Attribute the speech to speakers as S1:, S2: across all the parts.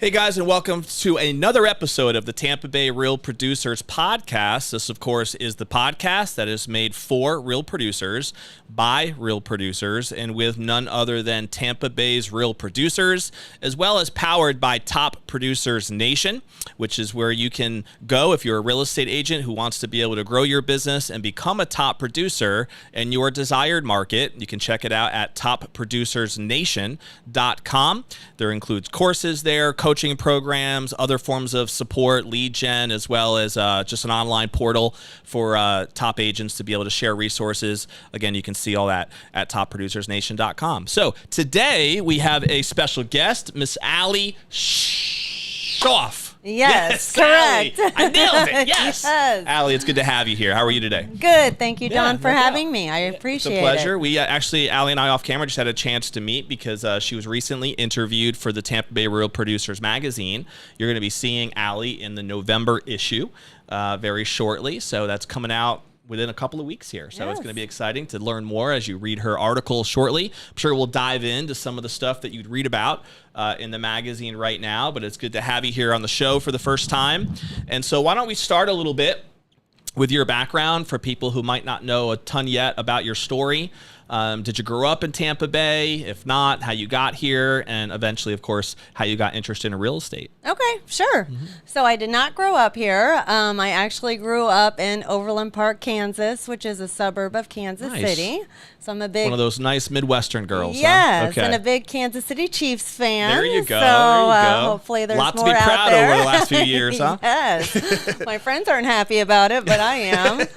S1: Hey guys, and welcome to another episode of the Tampa Bay Real Producers Podcast. This, of course, is the podcast that is made for real producers, by real producers, and with none other than Tampa Bay's real producers, as well as powered by Top Producers Nation, which is where you can go if you're a real estate agent who wants to be able to grow your business and become a top producer in your desired market. You can check it out at topproducersnation.com. There includes courses there, coaching programs, other forms of support, lead gen, as well as just an online portal for top agents to be able to share resources. Again, you can see all that at topproducersnation.com. So today we have a special guest, Miss Ali Schaaff.
S2: Yes, correct.
S1: Ali. I nailed it. Yes.
S2: Yes.
S1: Ali, it's good to have you here. How are you today?
S2: Good. Thank you, Don, for
S1: no doubt.
S2: having me. I appreciate it.
S1: It's a pleasure. We actually, Ali and I off camera just had a chance to meet because she was recently interviewed for the Tampa Bay Real Producers magazine. You're going to be seeing Ali in the November issue very shortly. So that's coming out within a couple of weeks here. So It's going to be exciting to learn more as you read her article shortly. I'm sure we'll dive into some of the stuff that you'd read about in the magazine right now, but it's good to have you here on the show for the first time. And so why don't we start a little bit with your background for people who might not know a ton yet about your story. Did you grow up in Tampa Bay? If not, how you got here, and eventually, of course, how you got interested in real estate.
S2: Okay, sure. So I did not grow up here. I actually grew up in Overland Park, Kansas, which is a suburb of Kansas City. So I'm a big...
S1: One of those nice Midwestern girls,
S2: Yes,
S1: huh? Okay.
S2: and a big Kansas City Chiefs fan.
S1: There you go.
S2: So
S1: there you go.
S2: Hopefully there's
S1: Lots
S2: more
S1: to be
S2: out
S1: proud
S2: there.
S1: over the last few years, huh?
S2: Yes. My friends aren't happy about it, but I am.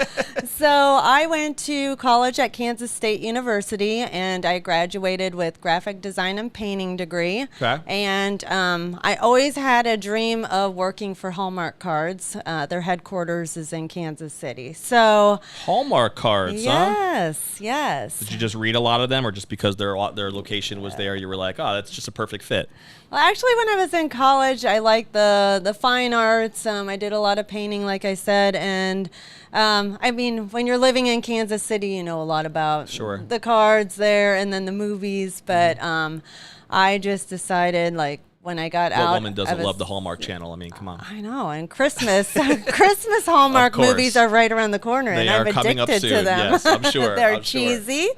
S2: So I went to college at Kansas State University, and I graduated with graphic design and painting degree.
S1: Okay.
S2: And I always had a dream of working for Hallmark Cards. Their headquarters is in Kansas City. So
S1: Hallmark cards, huh?
S2: Yes.
S1: Did you just read a lot of them, or just because their location was there, you were like, oh, that's just a perfect fit?
S2: Well, actually, when I was in college, I liked the fine arts. I did a lot of painting, like I said, and I mean, when you're living in Kansas City, you know a lot about the cards there and then the movies. But I just decided, like, when I got out,
S1: what woman doesn't love the Hallmark Channel? I mean, come on.
S2: I know, and Christmas Hallmark movies are right around the corner,
S1: They
S2: and
S1: are
S2: I'm
S1: coming up
S2: addicted
S1: soon.
S2: to them.
S1: Yes, I'm sure.
S2: They're
S1: I'm sure.
S2: cheesy,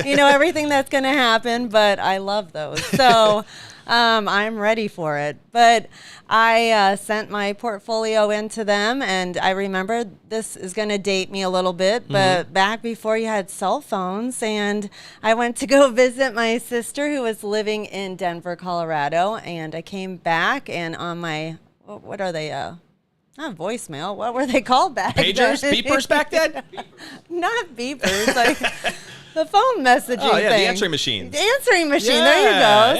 S2: you know, everything that's going to happen, but I love those. So I'm ready for it. But I sent my portfolio into them, and I remember, this is going to date me a little bit, but back before you had cell phones, and I went to go visit my sister who was living in Denver, Colorado, and I came back, and on my, what are they, not voicemail, what were they called back then?
S1: Pagers? Beepers back then?
S2: Not beepers, like the phone messaging thing.
S1: The answering machines.
S2: The answering machine,
S1: Yeah,
S2: there you go.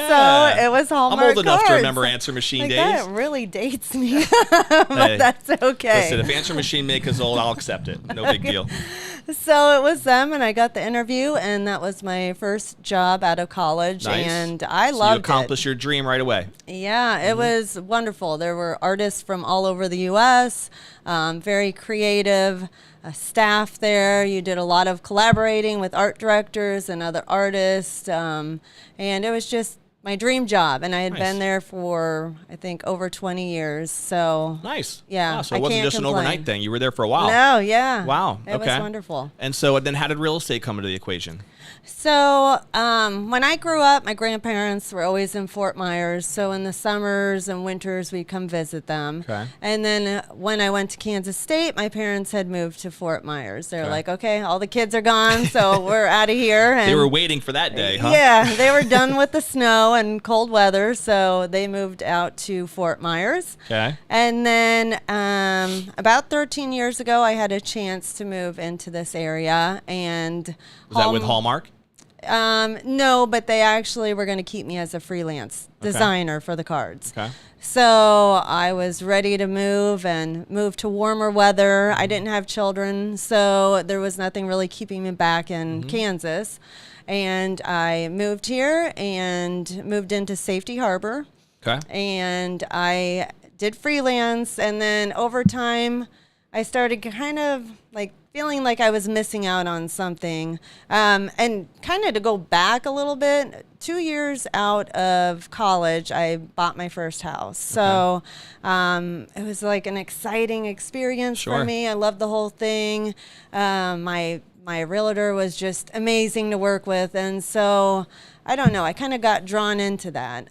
S1: yeah.
S2: So it was Hallmark
S1: I'm old enough to
S2: cards.
S1: remember answering machine
S2: Like,
S1: days.
S2: that really dates me, but that's okay.
S1: Listen, if answering machine make us old, I'll accept it. No big deal.
S2: So it was them, and I got the interview, and that was my first job out of college,
S1: Nice.
S2: and I
S1: So
S2: loved
S1: you accomplished your dream right away.
S2: Yeah, it was wonderful. There were artists from all over the U.S., very creative staff there. You did a lot of collaborating with art directors and other artists, and it was just my dream job. And I had been there for, I think, over 20 years. So
S1: Nice.
S2: yeah,
S1: Wow, so it
S2: I
S1: wasn't
S2: can't
S1: just an
S2: complain.
S1: overnight thing. You were there for a while.
S2: No, yeah.
S1: Wow.
S2: It was wonderful.
S1: And so then how did real estate come into the equation?
S2: So when I grew up, my grandparents were always in Fort Myers. So in the summers and winters, we'd come visit them.
S1: Okay.
S2: And then when I went to Kansas State, my parents had moved to Fort Myers. They were like, okay, all the kids are gone, so we're out of here. And
S1: They were waiting for that day, huh?
S2: yeah, they were done with the snow and cold weather, so they moved out to Fort Myers.
S1: Okay.
S2: And then about 13 years ago, I had a chance to move into this area. And
S1: Was that with Hallmark?
S2: No, but they actually were going to keep me as a freelance designer for the cards.
S1: Okay.
S2: So I was ready to move and move to warmer weather. I didn't have children, so there was nothing really keeping me back in Kansas. And I moved here and moved into Safety Harbor.
S1: Okay.
S2: And I did freelance, and then over time I started kind of like feeling like I was missing out on something. And kind of to go back a little bit, 2 years out of college, I bought my first house. So it was like an exciting experience for me. I loved the whole thing. My realtor was just amazing to work with. And so I don't know. I kind of got drawn into that.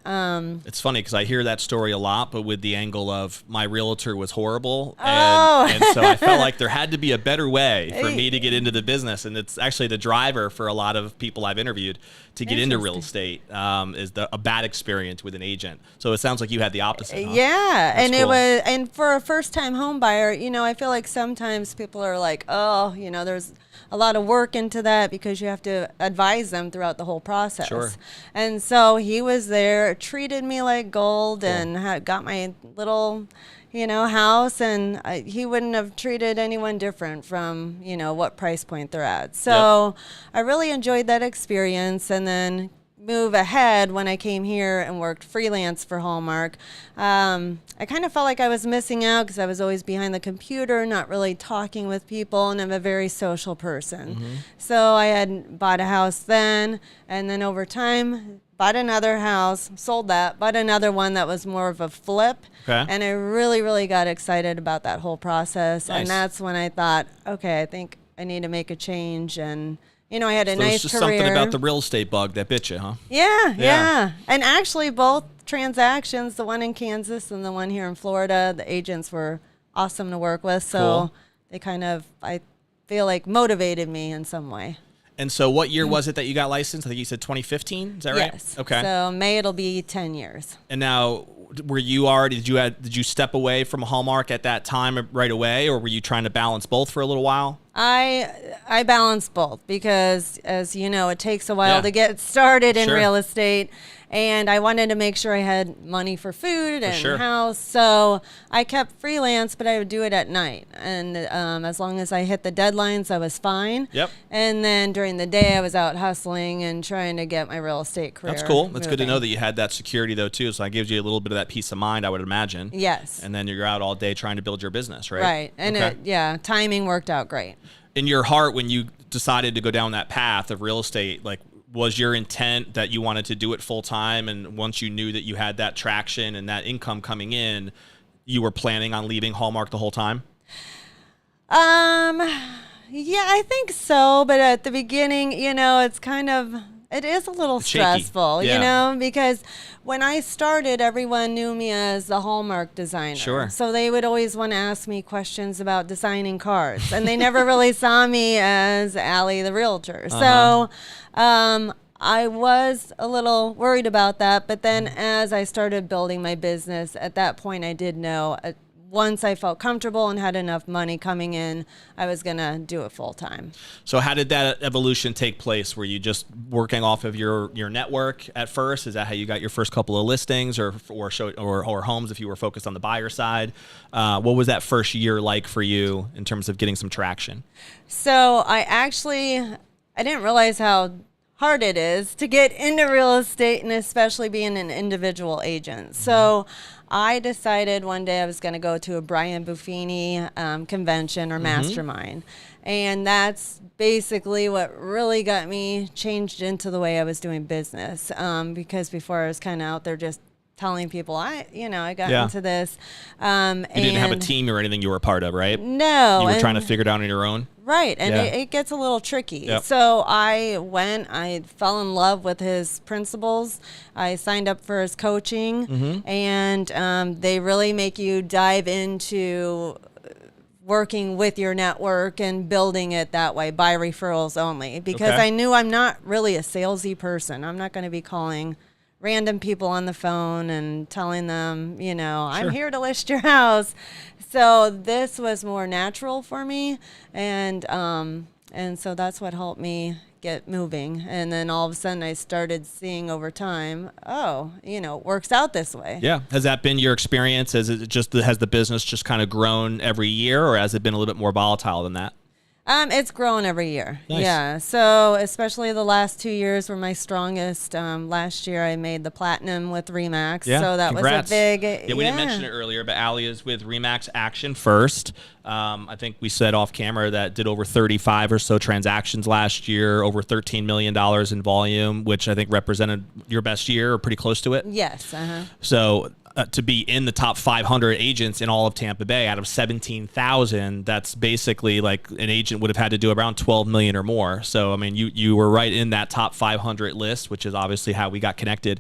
S1: It's funny because I hear that story a lot, but with the angle of my realtor was horrible. And so I felt like there had to be a better way for me to get into the business. And it's actually the driver for a lot of people I've interviewed to get into real estate is a bad experience with an agent. So it sounds like you had the opposite. Huh?
S2: Yeah.
S1: That's
S2: And
S1: cool.
S2: it was, and for a first time home buyer, you know, I feel like sometimes people are like, oh, you know, there's a lot of work into that because you have to advise them throughout the whole process.
S1: Sure.
S2: And so he was there, treated me like gold, and got my little, you know, house, and he wouldn't have treated anyone different from, you know, what price point they're at. So I really enjoyed that experience. And then move ahead when I came here and worked freelance for Hallmark, I kind of felt like I was missing out because I was always behind the computer, not really talking with people, and I'm a very social person. So I had bought a house then, and then over time bought another house, sold that, bought another one that was more of a flip. And I really, really got excited about that whole process.
S1: Nice.
S2: And that's when I thought, okay, I think I need to make a change. And you know, I had a
S1: So
S2: nice
S1: it's just
S2: career.
S1: something about the real estate bug that bit you, huh?
S2: Yeah. And actually, both transactions, the one in Kansas and the one here in Florida, the agents were awesome to work with. So they kind of, I feel like, motivated me in some way.
S1: And so what year was it that you got licensed? I think you said 2015. Is that right?
S2: Yes.
S1: Okay.
S2: So May it'll be 10 years.
S1: And now, were you already, did you step away from Hallmark at that time right away, or were you trying to balance both for a little while?
S2: I balance both because, as you know, it takes a while to get started in real estate, and I wanted to make sure I had money for food and house. So I kept freelance, but I would do it at night, and as long as I hit the deadlines, I was fine. And then during the day, I was out hustling and trying to get my real estate career.
S1: That's cool. That's
S2: moving.
S1: good to know that you had that security though too. So that gives you a little bit of that peace of mind, I would imagine.
S2: Yes.
S1: And then you're out all day trying to build your business, right?
S2: Right. And timing worked out great.
S1: In your heart, when you decided to go down that path of real estate, like, was your intent that you wanted to do it full time? And once you knew that you had that traction and that income coming in, you were planning on leaving Hallmark the whole time?
S2: Yeah, I think so. But at the beginning, you know, it is a little stressful, you know, because when I started, everyone knew me as the Hallmark designer. So they would always want to ask me questions about designing cards, and they never really saw me as Ali the realtor. So I was a little worried about that. But then as I started building my business, at that point, I did know once I felt comfortable and had enough money coming in, I was going to do it full time.
S1: So how did that evolution take place? Were you just working off of your network at first? Is that how you got your first couple of listings or homes if you were focused on the buyer side? What was that first year like for you in terms of getting some traction?
S2: So I didn't realize how hard it is to get into real estate, and especially being an individual agent. So I decided one day I was going to go to a Brian Buffini convention or mastermind. And that's basically what really got me changed into the way I was doing business. Because before I was kind of out there just telling people, I got into this. You
S1: didn't have a team or anything you were a part of, right?
S2: No.
S1: You were trying to figure it out on your own?
S2: Right, and it gets a little tricky. So I fell in love with his principles. I signed up for his coaching, and they really make you dive into working with your network and building it that way by referrals only. Because I knew I'm not really a salesy person. I'm not going to be calling random people on the phone and telling them, I'm here to list your house. So this was more natural for me, and so that's what helped me get moving. And then all of a sudden I started seeing over time, it works out this way.
S1: Yeah. Has that been your experience? Has the business just kind of grown every year, or has it been a little bit more volatile than that?
S2: It's grown every year.
S1: Nice.
S2: Yeah. So especially the last 2 years were my strongest. Last year I made the platinum with Remax.
S1: Yeah,
S2: So that
S1: congrats.
S2: was a big.
S1: Yeah, we didn't mention it earlier, but Ali is with Remax Action First. I think we said off camera that did over 35 or so transactions last year, over $13 million in volume, which I think represented your best year or pretty close to it.
S2: Yes.
S1: So to be in the top 500 agents in all of Tampa Bay out of 17,000, that's basically like an agent would have had to do around 12 million or more. So, I mean, you were right in that top 500 list, which is obviously how we got connected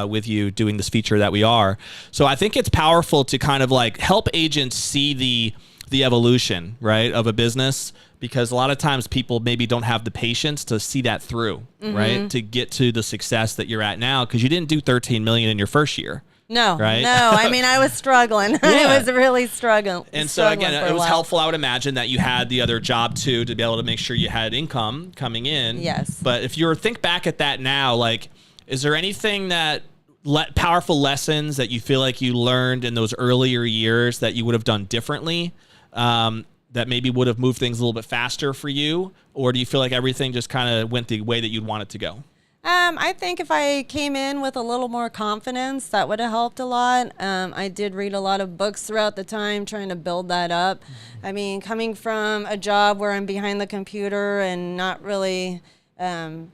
S1: with you doing this feature that we are. So I think it's powerful to kind of like help agents see the evolution, right, of a business, because a lot of times people maybe don't have the patience to see that through, right, to get to the success that you're at now, because you didn't do 13 million in your first year.
S2: No,
S1: right?
S2: No. I mean, I was struggling. I was really struggling.
S1: And so again, it was helpful, I would imagine, that you had the other job too, to be able to make sure you had income coming in.
S2: Yes.
S1: But if you think back at that now, like, is there anything that powerful lessons that you feel like you learned in those earlier years that you would have done differently, that maybe would have moved things a little bit faster for you? Or do you feel like everything just kind of went the way that you'd want it to go?
S2: I think if I came in with a little more confidence, that would have helped a lot. I did read a lot of books throughout the time trying to build that up. I mean, coming from a job where I'm behind the computer and not really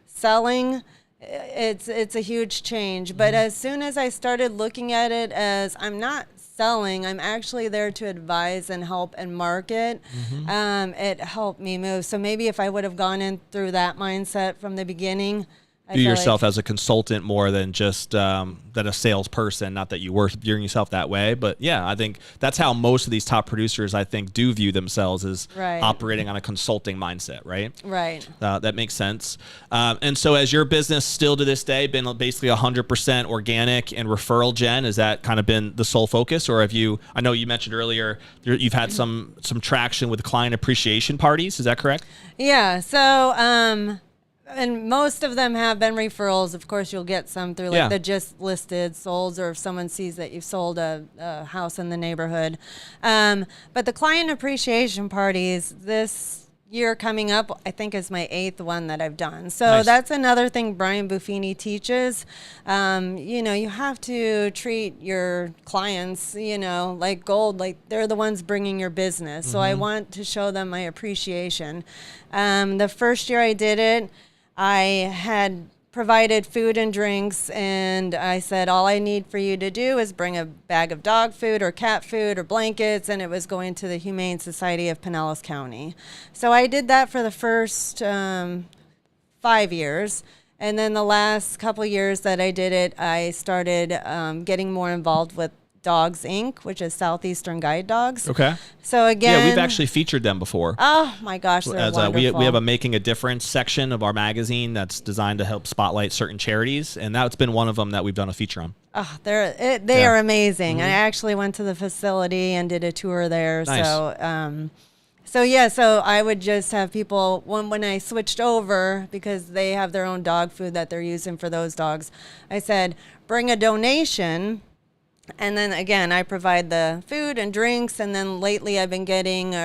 S2: selling, it's a huge change. But as soon as I started looking at it as I'm not selling, I'm actually there to advise and help and market, it helped me move. So maybe if I would have gone in through that mindset from the beginning,
S1: view yourself as a consultant more than just than a salesperson. Not that you were viewing yourself that way, but yeah, I think that's how most of these top producers, I think, do view themselves, as operating on a consulting mindset, right?
S2: Right.
S1: That makes sense. And so has your business still to this day been basically 100% organic and referral gen? Has that kind of been the sole focus? Or have you, I know you mentioned earlier, you've had some traction with client appreciation parties. Is that correct?
S2: Yeah. So, and most of them have been referrals. Of course, you'll get some through like the just listed solds, or if someone sees that you've sold a house in the neighborhood. But the client appreciation parties this year coming up, I think, is my 8th one that I've done. So that's another thing Brian Buffini teaches. You know, you have to treat your clients, you know, like gold, like they're the ones bringing your business. So I want to show them my appreciation. The first year I did it, I had provided food and drinks, and I said, all I need for you to do is bring a bag of dog food or cat food or blankets, and it was going to the Humane Society of Pinellas County. So I did that for the first 5 years. And then the last couple years that I did it, I started getting more involved with Dogs Inc., which is Southeastern Guide Dogs.
S1: Okay.
S2: So again,
S1: yeah, we've actually featured them before.
S2: Oh my gosh, they're wonderful.
S1: We have a Making a Difference section of our magazine that's designed to help spotlight certain charities, and that's been one of them that we've done a feature on.
S2: Oh, they are amazing. I actually went to the facility and did a tour there.
S1: Nice.
S2: So I would just have people, when I switched over, because they have their own dog food that they're using for those dogs, I said, bring a donation. And then again, I provide the food and drinks. And then lately I've been getting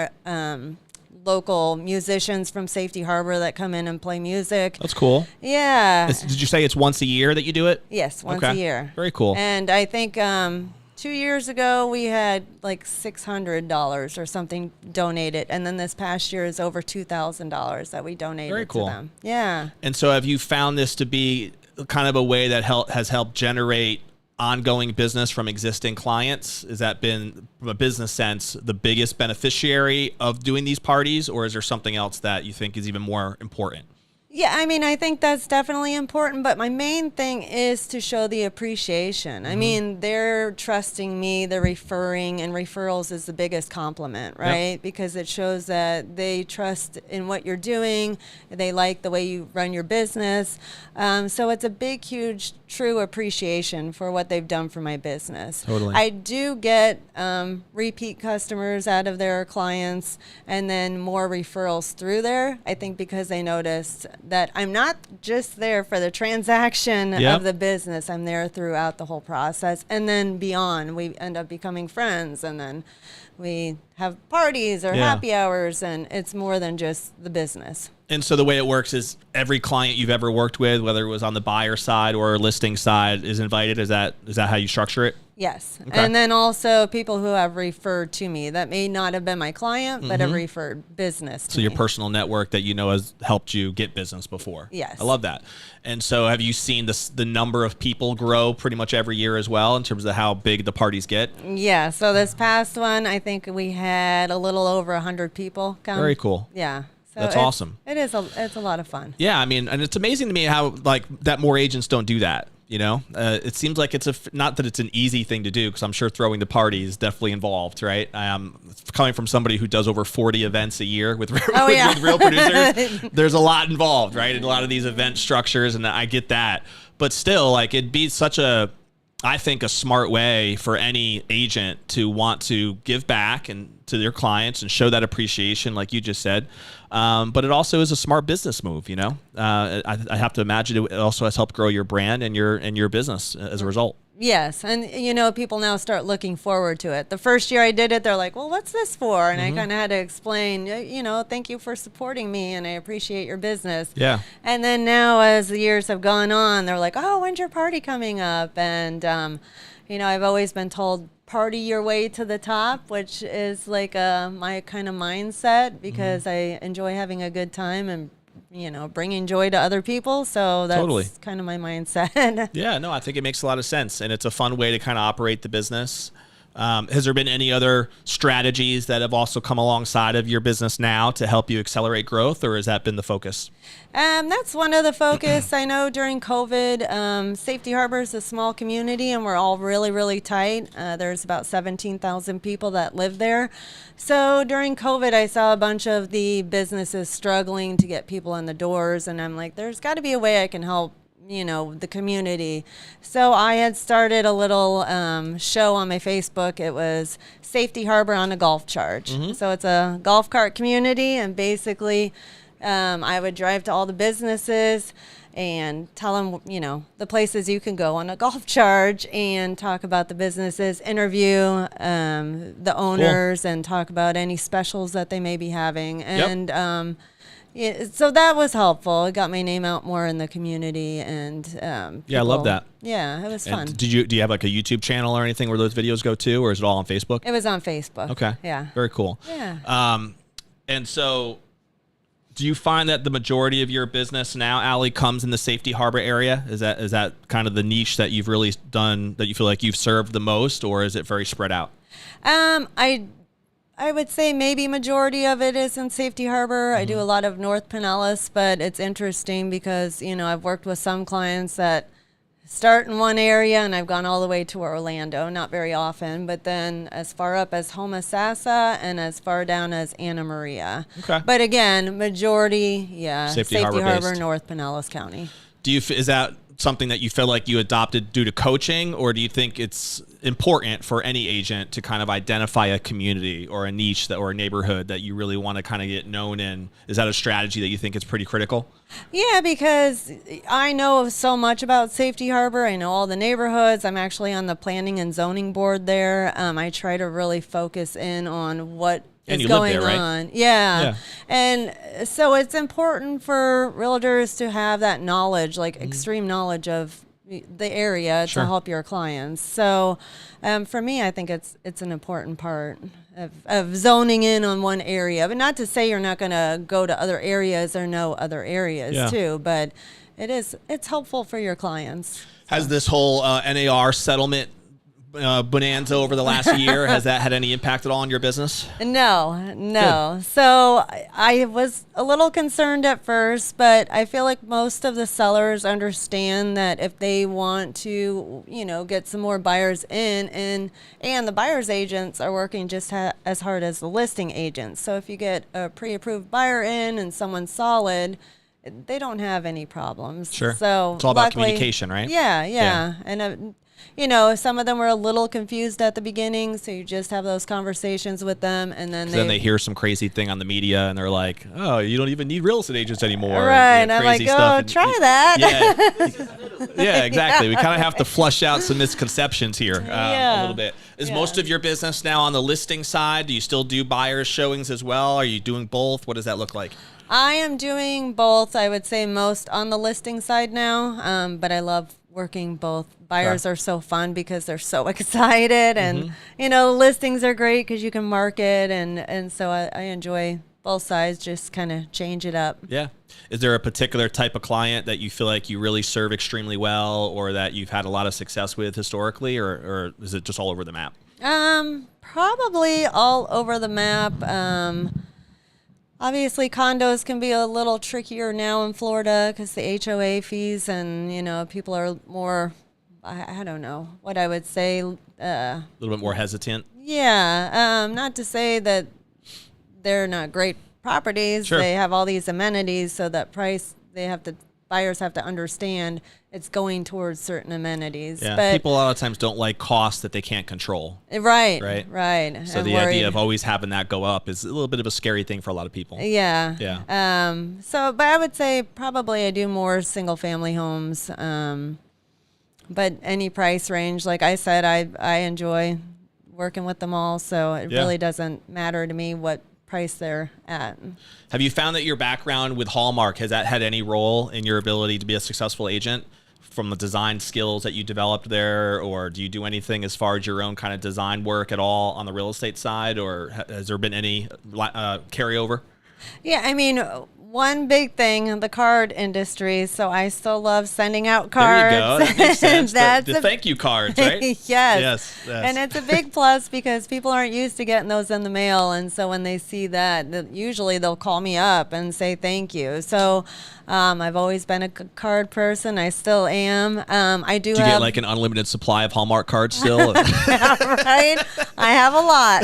S2: local musicians from Safety Harbor that come in and play music.
S1: That's cool.
S2: Yeah.
S1: Did you say it's once a year that you do it?
S2: Yes, once a year.
S1: Very cool.
S2: And I think 2 years ago we had like $600 or something donated. And then this past year is over $2,000 that we donated to them. Yeah.
S1: And so have you found this to be kind of a way that has helped generate ongoing business from existing clients? Has that been, from a business sense, the biggest beneficiary of doing these parties, or is there something else that you think is even more important?
S2: Yeah, I mean, I think that's definitely important, but my main thing is to show the appreciation. I mean, they're trusting me, they're referring, and referrals is the biggest compliment, right? Yep. Because it shows that they trust in what you're doing, they like the way you run your business. So it's a big, huge, true appreciation for what they've done for my business.
S1: Totally.
S2: I do get repeat customers out of their clients, and then more referrals through there, I think, because they noticed that I'm not just there for the transaction of the business. I'm there throughout the whole process. And then beyond, we end up becoming friends, and then we have parties or happy hours, and it's more than just the business.
S1: And so the way it works is every client you've ever worked with, whether it was on the buyer side or listing side, is invited. Is that how you structure it?
S2: Yes.
S1: Okay.
S2: And then also people who have referred to me that may not have been my client, but have referred business to me.
S1: So your personal network that you know has helped you get business before.
S2: Yes.
S1: I love that. And so have you seen the number of people grow pretty much every year as well in terms of how big the parties get?
S2: Yeah. So this past one, I think we had a little over 100 people come.
S1: Very cool.
S2: Yeah. So
S1: That's awesome.
S2: It's a lot of fun.
S1: Yeah, I mean, and it's amazing to me how that more agents don't do that. You know, it seems like it's not that it's an easy thing to do, because I'm sure throwing the party is definitely involved, right? Coming from somebody who does over 40 events a year with real producers, there's a lot involved, right? In a lot of these event structures, and I get that. But still, it'd be such I think a smart way for any agent to want to give back and to their clients and show that appreciation, like you just said. But it also is a smart business move, you know. I have to imagine it also has helped grow your brand and your business as a result.
S2: Yes, and people now start looking forward to it. The first year I did it, they're like, "Well, what's this for?" And I kind of had to explain, thank you for supporting me, and I appreciate your business.
S1: Yeah.
S2: And then now, as the years have gone on, they're like, "Oh, when's your party coming up?" And I've always been told, party your way to the top, which is like my kind of mindset, because I enjoy having a good time and bringing joy to other people. So that's kind of my mindset.
S1: Yeah, no, I think it makes a lot of sense, and it's a fun way to kind of operate the business. Has there been any other strategies that have also come alongside of your business now to help you accelerate growth, or has that been the focus?
S2: That's one of the focus. I know during COVID, Safety Harbor is a small community, and we're all really, really tight. There's about 17,000 people that live there. So during COVID, I saw a bunch of the businesses struggling to get people in the doors, and I'm like, there's got to be a way I can help the community. So I had started a little show on my Facebook. It was Safety Harbor on a Golf Charge. So it's a golf cart community, and basically I would drive to all the businesses and tell them, the places you can go on a golf charge, and talk about the businesses, interview the owners, and talk about any specials that they may be having. And so that was helpful. It got my name out more in the community, and
S1: I love that.
S2: Yeah, it was fun.
S1: Do you have like a YouTube channel or anything where those videos go to, or is it all on Facebook?
S2: It was on Facebook.
S1: Okay.
S2: Yeah.
S1: Very cool.
S2: Yeah.
S1: And so, do you find that the majority of your business now, Ali, comes in the Safety Harbor area? Is that kind of the niche that you've really done, that you feel like you've served the most, or is it very spread out?
S2: I would say maybe majority of it is in Safety Harbor. I do a lot of North Pinellas, but it's interesting because, I've worked with some clients that start in one area, and I've gone all the way to Orlando, not very often, but then as far up as Homosassa and as far down as Anna Maria.
S1: Okay.
S2: But again, majority,
S1: Safety Harbor,
S2: North Pinellas County.
S1: Is that something that you feel like you adopted due to coaching, or do you think it's important for any agent to kind of identify a community or a niche or a neighborhood that you really want to kind of get known in? Is that a strategy that you think is pretty critical?
S2: Yeah, because I know so much about Safety Harbor. I know all the neighborhoods. I'm actually on the planning and zoning board there. I try to really focus in on what is going on. Yeah. And so it's important for realtors to have that knowledge, like extreme knowledge of the area to help your clients. So for me, I think it's an important part of zoning in on one area, but not to say you're not going to go to other areas or know other areas too, but it's helpful for your clients.
S1: Has this whole NAR settlement bonanza over the last year, has that had any impact at all on your business?
S2: No.
S1: Good.
S2: So I was a little concerned at first, but I feel like most of the sellers understand that if they want to, get some more buyers in, and the buyer's agents are working just as hard as the listing agents. So if you get a pre-approved buyer in and someone's solid, they don't have any problems.
S1: Sure.
S2: So
S1: it's all about communication, right?
S2: Yeah. And some of them were a little confused at the beginning, so you just have those conversations with them, and then
S1: they hear some crazy thing on the media, and they're like, "Oh, you don't even need real estate agents anymore."
S2: Right, and I'm like, "Oh, try that."
S1: Yeah, exactly. We kind of have to flush out some misconceptions here a little bit. Is most of your business now on the listing side? Do you still do buyers showings as well? Are you doing both? What does that look like?
S2: I am doing both. I would say most on the listing side now, but I love working both. Buyers are so fun because they're so excited, and listings are great because you can market, and so I enjoy both sides. Just kind of change it up.
S1: Yeah. Is there a particular type of client that you feel like you really serve extremely well, or that you've had a lot of success with historically, or is it just all over the map?
S2: Probably all over the map. Obviously, condos can be a little trickier now in Florida because the HOA fees, and people are more, I don't know what I would say. A
S1: little bit more hesitant.
S2: Yeah, not to say that they're not great properties.
S1: Sure.
S2: They have all these amenities, so that price buyers have to understand it's going towards certain amenities.
S1: Yeah,
S2: but
S1: people a lot of times don't like costs that they can't control.
S2: Right.
S1: So
S2: I'm
S1: the
S2: worried.
S1: idea of always having that go up is a little bit of a scary thing for a lot of people.
S2: Yeah.
S1: Yeah.
S2: But I would say probably I do more single family homes. But any price range, like I said, I enjoy working with them all, so it really doesn't matter to me what price they're at.
S1: Have you found that your background with Hallmark, has that had any role in your ability to be a successful agent, from the design skills that you developed there, or do you do anything as far as your own kind of design work at all on the real estate side, or has there been any carryover?
S2: Yeah, I mean, one big thing, the card industry. So I still love sending out cards.
S1: There you go. That makes sense. The thank you cards, right?
S2: Yes. And it's a big plus because people aren't used to getting those in the mail. And so when they see that, usually they'll call me up and say thank you. So I've always been a card person. I still am. I do.
S1: Do you get like an unlimited supply of Hallmark cards still?
S2: Right? I have a lot.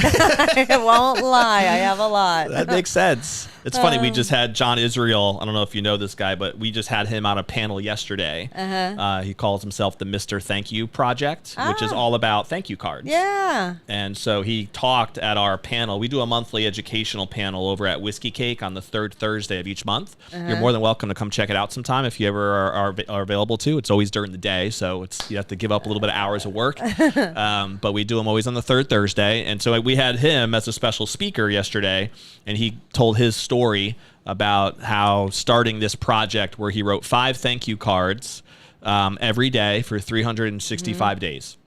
S2: I won't lie. I have a lot.
S1: That makes sense. It's funny. We just had John Israel. I don't know if you know this guy, but we just had him on a panel yesterday. He calls himself the Mr. Thank You Project, which is all about thank you cards.
S2: Yeah.
S1: And so he talked at our panel. We do a monthly educational panel over at Whiskey Cake on the third Thursday of each month. You're more than welcome to come check it out sometime if you ever are available to. It's always during the day, so you have to give up a little bit of hours of work. But we do them always on the third Thursday. And so we had him as a special speaker yesterday, and he told his story about how starting this project where he wrote 5 thank you cards every day for 365 days.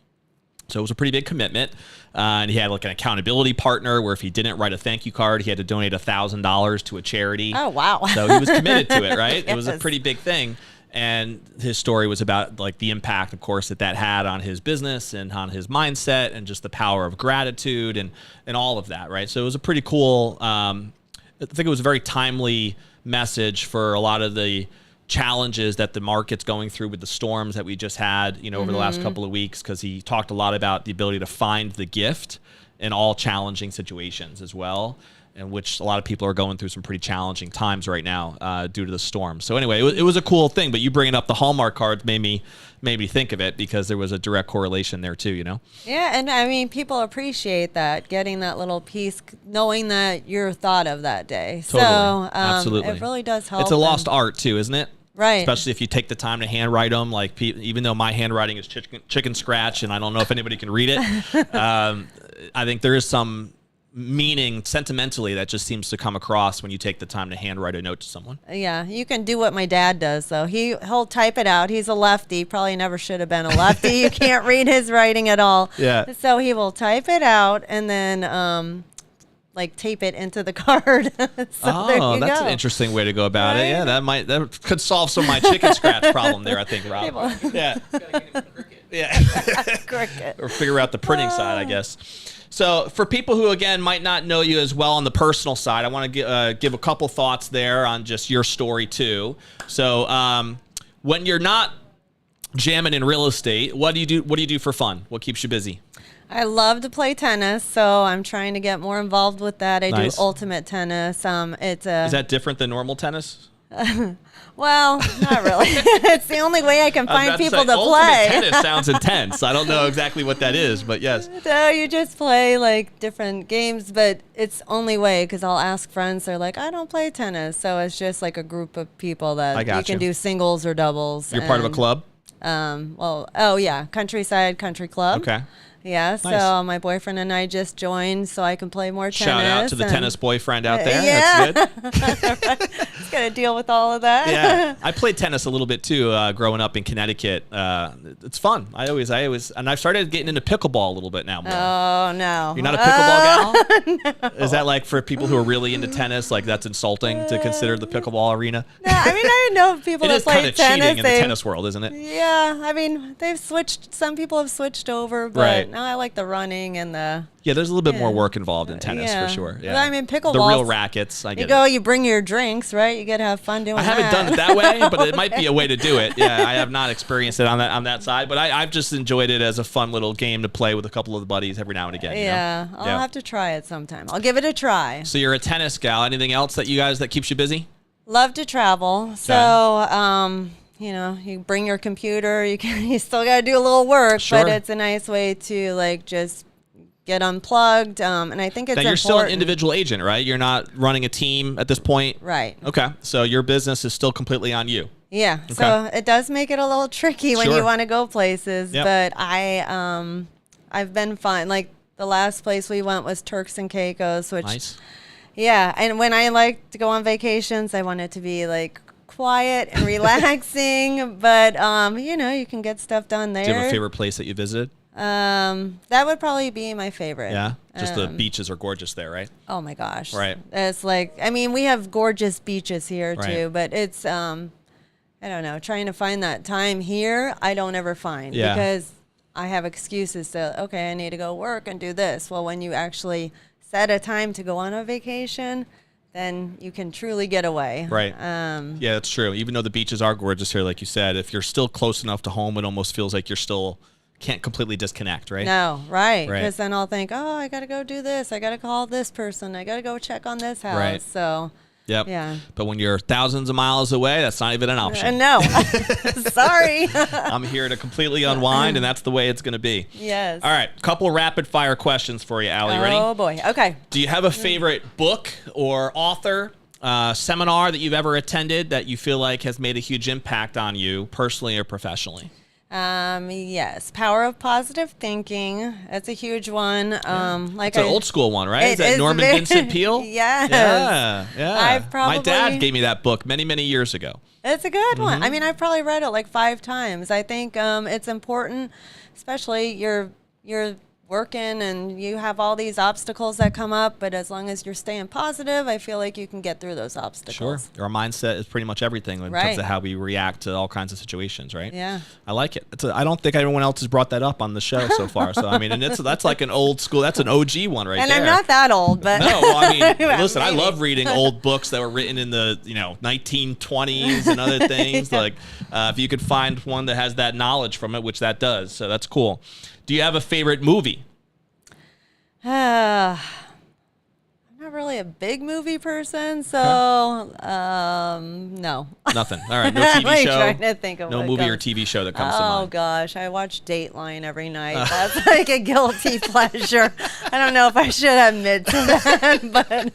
S1: So it was a pretty big commitment. And he had like an accountability partner where if he didn't write a thank you card, he had to donate $1,000 to a charity.
S2: Oh, wow.
S1: So he was committed to it, right?
S2: Yes.
S1: It was a pretty big thing. And his story was about like the impact, of course, that had on his business and on his mindset and just the power of gratitude and all of that, right? So it was a pretty cool, I think it was a very timely message for a lot of the challenges that the market's going through with the storms that we just had, over the last couple of weeks, because he talked a lot about the ability to find the gift in all challenging situations as well, in which a lot of people are going through some pretty challenging times right now due to the storm. So anyway, it was a cool thing, but you bringing up the Hallmark cards made me think of it because there was a direct correlation there too,
S2: Yeah, and I mean, people appreciate that, getting that little piece, knowing that you're thought of that day.
S1: Totally.
S2: So
S1: Absolutely.
S2: it really does help.
S1: It's a lost art too, isn't it?
S2: Right.
S1: Especially if you take the time to handwrite them. Like, even though my handwriting is chicken scratch and I don't know if anybody can read it, I think there is some meaning sentimentally that just seems to come across when you take the time to handwrite a note to someone.
S2: Yeah, you can do what my dad does, though. He'll type it out. He's a lefty. Probably never should have been a lefty. You can't read his writing at all.
S1: Yeah.
S2: So he will type it out and then tape it into the card. So
S1: that's an interesting way to go about it. Yeah, that could solve some of my chicken scratch problem there, I think, Rob. Yeah.
S2: Cricket.
S1: Or figure out the printing side, I guess. So for people who, again, might not know you as well on the personal side, I want to give a couple thoughts there on just your story too. So when you're not jamming in real estate, what do you do? What do you do for fun? What keeps you busy?
S2: I love to play tennis, so I'm trying to get more involved with that. I do ultimate tennis. Is
S1: that different than normal tennis?
S2: Well, not really. It's the only way I can
S1: I was
S2: find
S1: about to
S2: people
S1: say,
S2: to
S1: ultimate
S2: play.
S1: tennis sounds intense. I don't know exactly what that is, but yes.
S2: So you just play like different games, but it's only way because I'll ask friends. They're like, I don't play tennis, so it's just like a group of people that
S1: I
S2: you
S1: got
S2: can
S1: you.
S2: do singles or doubles.
S1: You're part of a club?
S2: Oh yeah, Countryside Country Club.
S1: Okay.
S2: Yeah,
S1: Nice.
S2: so my boyfriend and I just joined so I can play more tennis.
S1: Shout out to the tennis boyfriend out there.
S2: Yeah.
S1: That's good.
S2: Just got to deal with all of that.
S1: Yeah, I played tennis a little bit too, growing up in Connecticut. It's fun. I always, and I've started getting into pickleball a little bit now. More.
S2: Oh no,
S1: You're not a pickleball gal? No. Is that like for people who are really into tennis? Like that's insulting to consider the pickleball arena?
S2: No, I mean I know people
S1: It
S2: that
S1: is kind
S2: play
S1: of
S2: tennis.
S1: cheating in the tennis world, isn't it?
S2: Yeah, I mean they've switched. Some people have switched over, but
S1: Right.
S2: now I like the running and the.
S1: Yeah, there's a little bit more
S2: Yeah.
S1: work involved in tennis
S2: Yeah.
S1: for sure. Yeah.
S2: But I mean,
S1: the
S2: pickleball.
S1: real rackets. I
S2: You
S1: get
S2: go,
S1: it.
S2: you bring your drinks, right? You got to have fun doing
S1: I
S2: that.
S1: haven't done it that way, but it might be a way to do it. Yeah, I have not experienced it on that side, but I've just enjoyed it as a fun little game to play with a couple of the buddies every now and again. you know?
S2: Yeah, I'll have to try it sometime. I'll give it a try.
S1: So you're a tennis gal. Anything else that keeps you busy?
S2: Love to travel. So, you bring your computer. You still got to do a little work,
S1: Sure.
S2: but it's a nice way to like just get unplugged. And I think it's
S1: Now you're
S2: important.
S1: still an individual agent, right? You're not running a team at this point.
S2: Right.
S1: Okay, so your business is still completely on you.
S2: Yeah.
S1: Okay.
S2: So it does make it a little tricky when
S1: Sure.
S2: you want to go places,
S1: Yep.
S2: but I've been fine. Like the last place we went was Turks and Caicos, which
S1: Nice.
S2: yeah. And when I like to go on vacations, I want it to be like quiet and relaxing, but you can get stuff done there.
S1: Do you have a favorite place that you visited?
S2: That would probably be my favorite.
S1: Yeah, just the beaches are gorgeous there, right?
S2: Oh my gosh.
S1: Right.
S2: It's like, I mean, we have gorgeous beaches here
S1: Right.
S2: too, but it's, I don't know, trying to find that time here, I don't ever find
S1: Yeah.
S2: because I have excuses to, okay, I need to go work and do this. Well, when you actually set a time to go on a vacation, then you can truly get away.
S1: Right. Yeah, that's true. Even though the beaches are gorgeous here, like you said, if you're still close enough to home, it almost feels like you're still can't completely disconnect, right?
S2: No, right.
S1: Right.
S2: Because then I'll think, oh, I got to go do this. I got to call this person. I got to go check on this house.
S1: Right.
S2: So,
S1: Yep.
S2: yeah.
S1: But when you're thousands of miles away, that's not even an option.
S2: No. Sorry.
S1: I'm here to completely unwind, and that's the way it's going to be.
S2: Yes.
S1: All right, couple rapid fire questions for you, Allie. Ready?
S2: Oh, boy. Okay.
S1: Do you have a favorite book or author, seminar that you've ever attended that you feel like has made a huge impact on you personally or professionally?
S2: Yes. Power of Positive Thinking. That's a huge one.
S1: It's an old school one, right? Is that Norman Vincent Peale?
S2: Yes.
S1: Yeah.
S2: I've
S1: My dad
S2: probably-
S1: gave me that book many, many years ago.
S2: It's a good one.
S1: Mm-hmm.
S2: I mean, I've probably read it like 5 times. I think it's important, especially you're working and you have all these obstacles that come up, but as long as you're staying positive, I feel like you can get through those
S1: Sure.
S2: obstacles.
S1: Our mindset is pretty much everything in terms
S2: Right.
S1: of how we react to all kinds of situations, right?
S2: Yeah.
S1: I like it. I don't think anyone else has brought that up on the show so far. So, I mean, and that's like an old school, that's an OG one right
S2: And
S1: there.
S2: I'm not that old, but
S1: No, well, I mean,
S2: Well,
S1: listen, I
S2: maybe.
S1: love reading old books that were written in the 1920s and other things.
S2: Yeah.
S1: Like, if you could find one that has that knowledge from it, which that does, so that's cool. Do you have a favorite movie?
S2: I'm not really a big movie person, so no.
S1: Nothing. All right, no
S2: I'm
S1: TV
S2: like
S1: show.
S2: trying to think of
S1: No
S2: what
S1: movie or
S2: comes-
S1: TV show that comes to
S2: Oh
S1: mind.
S2: gosh, I watch Dateline every night. That's like a guilty pleasure. I don't know if I should admit to that, but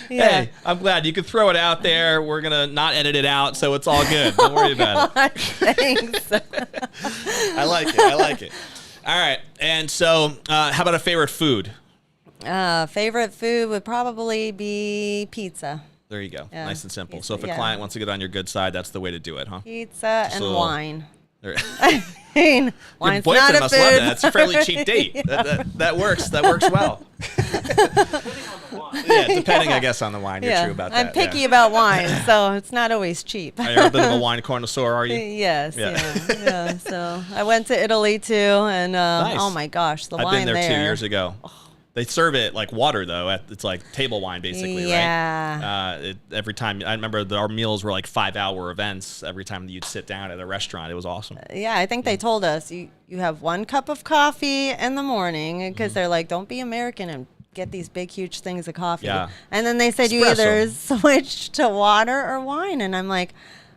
S2: yeah.
S1: Hey, I'm glad you could throw it out there. We're gonna not edit it out, so it's all good. Don't worry about it.
S2: Thanks.
S1: I like it. I like it. All right, and so how about a favorite food?
S2: Favorite food would probably be pizza.
S1: There you go.
S2: Yeah,
S1: Nice and simple.
S2: pizza,
S1: So if a
S2: yeah.
S1: client wants to get on your good side, that's the way to do it, huh?
S2: Pizza
S1: Just
S2: and
S1: a little-
S2: wine.
S1: There-
S2: I mean,
S1: Your
S2: wine's
S1: boyfriend
S2: not a
S1: must
S2: food.
S1: love that. It's a fairly cheap date. That works. That works well. Yeah, depending, I guess, on the wine. You're
S2: Yeah,
S1: true about
S2: I'm
S1: that.
S2: picky
S1: yeah.
S2: about wine, so it's not always cheap.
S1: Are you a bit of a wine connoisseur, are you?
S2: Yes,
S1: Yeah.
S2: yeah. So I went to Italy too, and
S1: Nice.
S2: oh my gosh, the
S1: I've
S2: wine
S1: been there
S2: there.
S1: 2 years ago. They serve it like water, though. It's like table wine, basically,
S2: Yeah.
S1: right? Every time, I remember our meals were like 5-hour events every time that you'd sit down at a restaurant. It was awesome.
S2: Yeah, I think they told us you have 1 cup of coffee in the morning because
S1: Mm-hmm.
S2: they're like, don't be American and get these big, huge things of coffee.
S1: Yeah.
S2: And then they said, you
S1: Espresso.
S2: either switch to water or wine. And I'm like,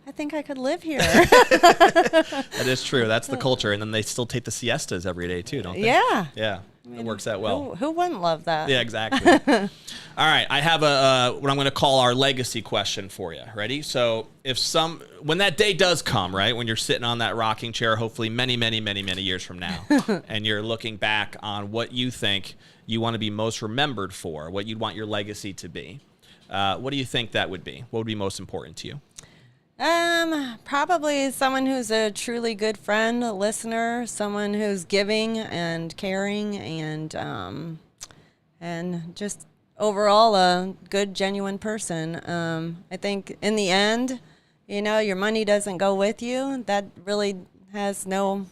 S2: I think I could live here.
S1: That is true. That's the culture. And then they still take the siestas every day too, don't they?
S2: Yeah.
S1: Yeah. It works out well.
S2: Who wouldn't love that?
S1: Yeah, exactly. All right, I have what I'm going to call our legacy question for you. Ready? So, when that day does come, right, when you're sitting on that rocking chair, hopefully many, many, many, many years from now, and you're looking back on what you think you want to be most remembered for, what you'd want your legacy to be, what do you think that would be? What would be most important to you?
S2: Probably someone who's a truly good friend, a listener, someone who's giving and caring, and just overall a good, genuine person. I think in the end, your money doesn't go with you. That really has no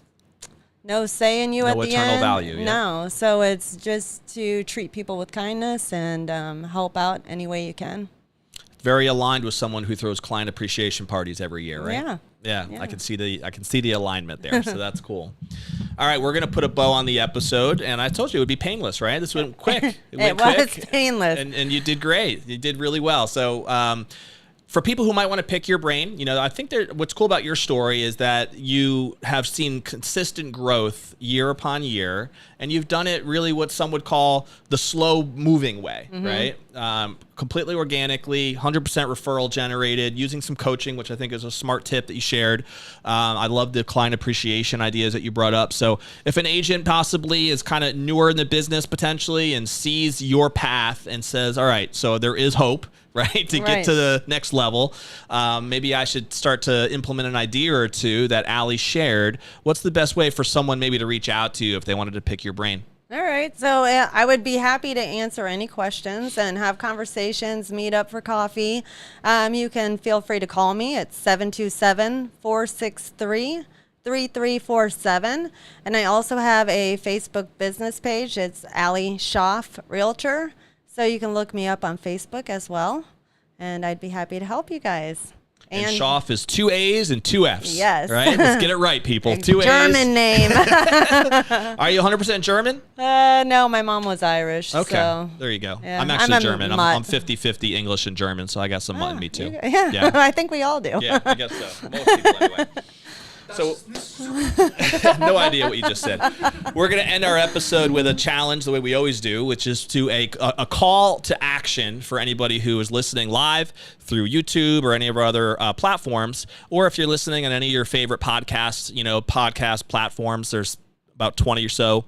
S2: say in you at the end. No
S1: eternal value. Yeah.
S2: No. So it's just to treat people with kindness and help out any way you can.
S1: Very aligned with someone who throws client appreciation parties every year, right?
S2: Yeah.
S1: I can see the alignment there, so that's cool. All right, we're gonna put a bow on the episode, and I told you it would be painless, right? This went quick.
S2: It was painless,
S1: and you did great. You did really well. So. For people who might want to pick your brain, I think what's cool about your story is that you have seen consistent growth year upon year, and you've done it really what some would call the slow moving way, right? Completely organically, 100% referral generated, using some coaching, which I think is a smart tip that you shared. I love the client appreciation ideas that you brought up. So if an agent possibly is kind of newer in the business potentially and sees your path and says, all right, so there is hope, right, to get to the next level. Maybe I should start to implement an idea or two that Ali shared. What's the best way for someone maybe to reach out to you if they wanted to pick your brain?
S2: All right. So I would be happy to answer any questions and have conversations, meet up for coffee. You can feel free to call me at 727-463-3347. And I also have a Facebook business page. It's Ali Schaaff Realtor. So you can look me up on Facebook as well, and I'd be happy to help you guys.
S1: And Schaaff is 2 A's and 2 F's.
S2: Yes.
S1: Right? Let's get it right, people. 2 A's.
S2: German name.
S1: Are you 100% German?
S2: No, my mom was Irish.
S1: Okay.
S2: So.
S1: There you go.
S2: Yeah.
S1: I'm actually German. I'm 50-50 English and German, so I got some mutt in me too.
S2: Yeah. I think we all do.
S1: Yeah, I guess so. Most people anyway. So, no idea what you just said. We're going to end our episode with a challenge the way we always do, which is to a call to action for anybody who is listening live through YouTube or any of our other platforms, or if you're listening on any of your favorite podcasts, podcast platforms. There's about 20 or so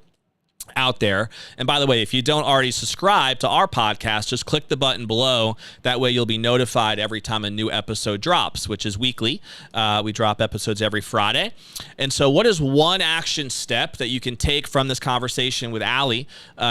S1: out there. And by the way, if you don't already subscribe to our podcast, just click the button below. That way you'll be notified every time a new episode drops, which is weekly. We drop episodes every Friday. And so what is one action step that you can take from this conversation with Ali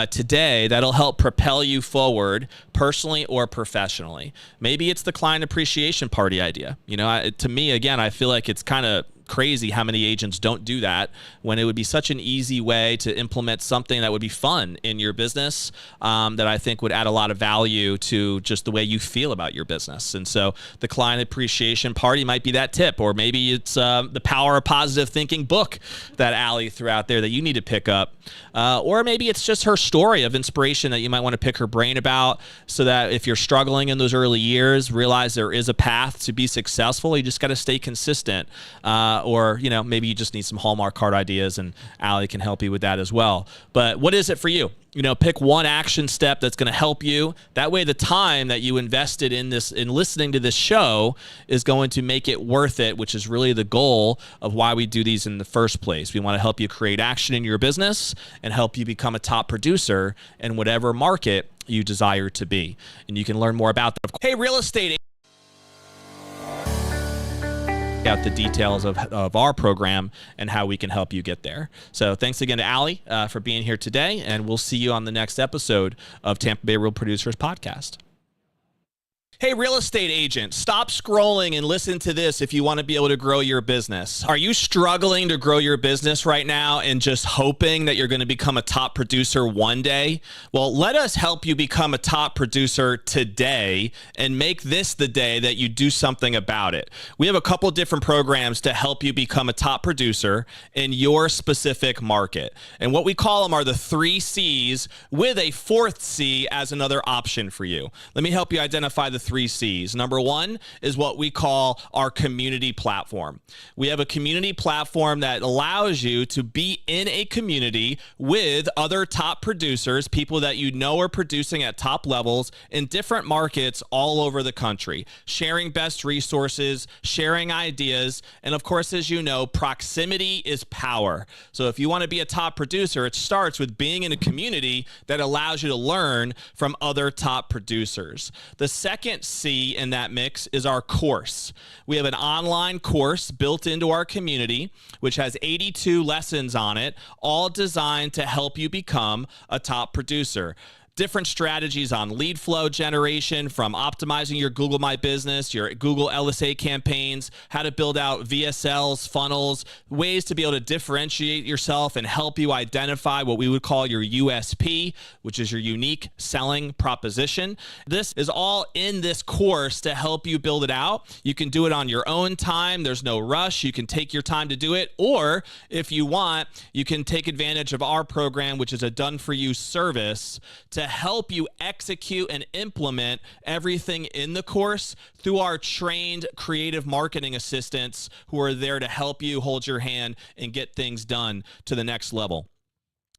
S1: today that'll help propel you forward personally or professionally? Maybe it's the client appreciation party idea. To me, again, I feel like it's kind of crazy how many agents don't do that when it would be such an easy way to implement something that would be fun in your business that I think would add a lot of value to just the way you feel about your business. And so the client appreciation party might be that tip, or maybe it's the Power of Positive Thinking book that Ali threw out there that you need to pick up. Or maybe it's just her story of inspiration that you might want to pick her brain about, so that if you're struggling in those early years, realize there is a path to be successful. You just got to stay consistent. Or maybe you just need some Hallmark card ideas, and Ali can help you with that as well. But what is it for you? Pick one action step that's going to help you. That way, the time that you invested in listening to this show is going to make it worth it, which is really the goal of why we do these in the first place. We want to help you create action in your business and help you become a top producer in whatever market you desire to be. And you can learn more about that. Hey, real estate out the details of our program and how we can help you get there. So thanks again to Ali for being here today, and we'll see you on the next episode of Tampa Bay Real Producers Podcast. Hey, real estate agent, stop scrolling and listen to this if you want to be able to grow your business. Are you struggling to grow your business right now and just hoping that you're going to become a top producer one day? Well, let us help you become a top producer today and make this the day that you do something about it. We have a couple different programs to help you become a top producer in your specific market. And what we call them are the 3 C's with a 4th C as another option for you. Let me help you identify the 3 C's. Number 1 is what we call our community platform. We have a community platform that allows you to be in a community with other top producers, people that you know are producing at top levels in different markets all over the country, sharing best resources, sharing ideas, and of course, as you know, proximity is power. So if you want to be a top producer, it starts with being in a community that allows you to learn from other top producers. The second C in that mix is our course. We have an online course built into our community, which has 82 lessons on it, all designed to help you become a top producer. Different strategies on lead flow generation, from optimizing your Google My Business, your Google LSA campaigns, how to build out VSLs, funnels, ways to be able to differentiate yourself and help you identify what we would call your USP, which is your unique selling proposition. This is all in this course to help you build it out. You can do it on your own time. There's no rush. You can take your time to do it. Or if you want, you can take advantage of our program, which is a done-for-you service to help you execute and implement everything in the course through our trained creative marketing assistants who are there to help you hold your hand and get things done to the next level.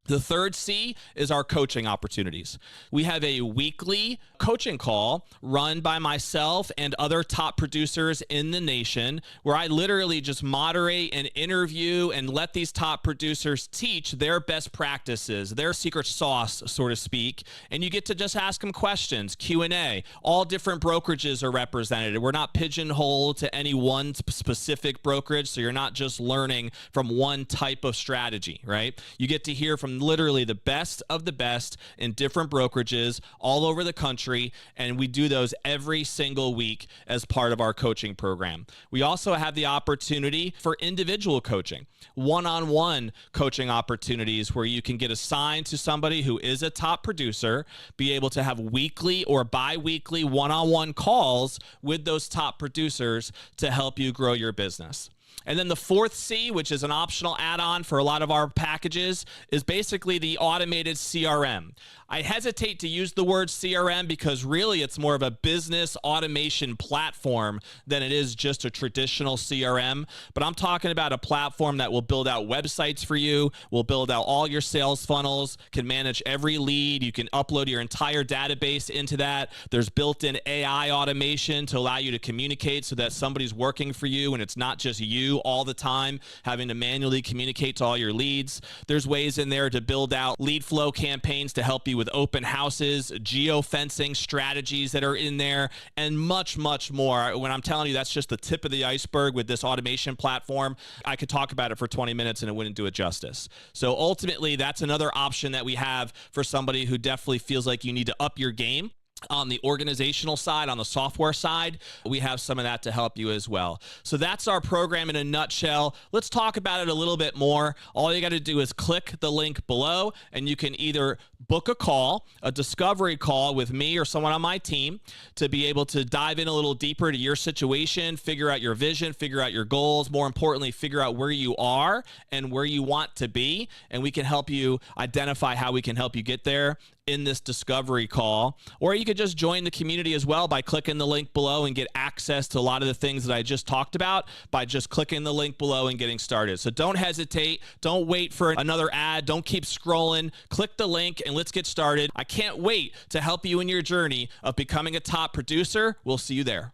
S1: The 3rd C is our coaching opportunities. We have a weekly coaching call run by myself and other top producers in the nation, where I literally just moderate and interview and let these top producers teach their best practices, their secret sauce, so to speak. And you get to just ask them questions, Q&A. All different brokerages are represented. We're not pigeonholed to any one specific brokerage, so you're not just learning from one type of strategy, right? You get to hear from literally the best of the best in different brokerages all over the country, and we do those every single week as part of our coaching program. We also have the opportunity for individual coaching, one-on-one coaching opportunities where you can get assigned to somebody who is a top producer, be able to have weekly or bi-weekly one-on-one calls with those top producers to help you grow your business. And then the 4th C, which is an optional add-on for a lot of our packages, is basically the automated CRM. I hesitate to use the word CRM because really it's more of a business automation platform than it is just a traditional CRM. But I'm talking about a platform that will build out websites for you, will build out all your sales funnels, can manage every lead. You can upload your entire database into that. There's built-in AI automation to allow you to communicate so that somebody's working for you and it's not just you all the time having to manually communicate to all your leads. There's ways in there to build out lead flow campaigns to help you with open houses, geofencing strategies that are in there, and much, much more. When I'm telling you that's just the tip of the iceberg with this automation platform, I could talk about it for 20 minutes and it wouldn't do it justice. So ultimately, that's another option that we have for somebody who definitely feels like you need to up your game. On the organizational side, on the software side, we have some of that to help you as well. So that's our program in a nutshell. Let's talk about it a little bit more. All you got to do is click the link below, and you can either book a call, a discovery call with me or someone on my team to be able to dive in a little deeper to your situation, figure out your vision, figure out your goals, more importantly, figure out where you are and where you want to be, and we can help you identify how we can help you get there in this discovery call. Or you could just join the community as well by clicking the link below and get access to a lot of the things that I just talked about by just clicking the link below and getting started. So don't hesitate. Don't wait for another ad. Don't keep scrolling. Click the link and let's get started. I can't wait to help you in your journey of becoming a top producer. We'll see you there.